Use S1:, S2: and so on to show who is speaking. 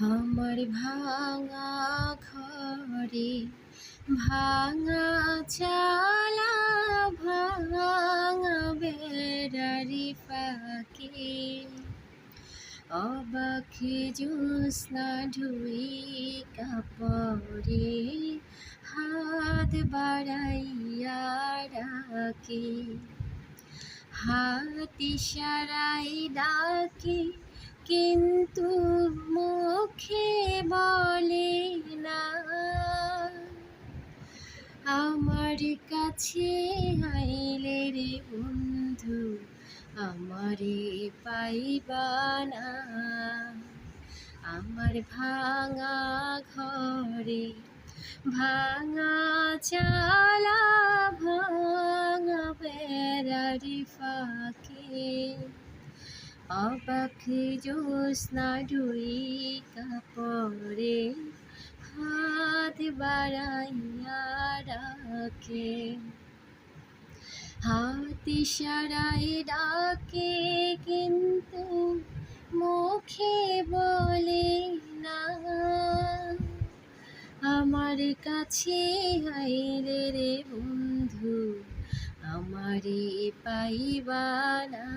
S1: আমার ভাঙা ঘরে ভাঙা চালা, ভাঙা বেড়ারি ফাঁকে অবাক জ্যোৎস্না ঢুই কাপড়ে হাত বাড়াইয়া ডাকে, হাত ইশারায় ডাকে কিন্তু মুখে বলে না। আমার কাছে আইলে রে বন্ধু, আমারে পাইবা না। আমার ভাঙা ঘরে ভাঙা চালা, ভাঙা বেড়ারি ফাঁকে অবাক জ্যোৎস্না ঢুই কাপড়ে হাত বাড়াইয়া ডাকে, হাত ইশারায় ডাকে কিন্তু মুখে বলে না। আমার কাছে আইলে রে বন্ধু, আমারে পাইবা না।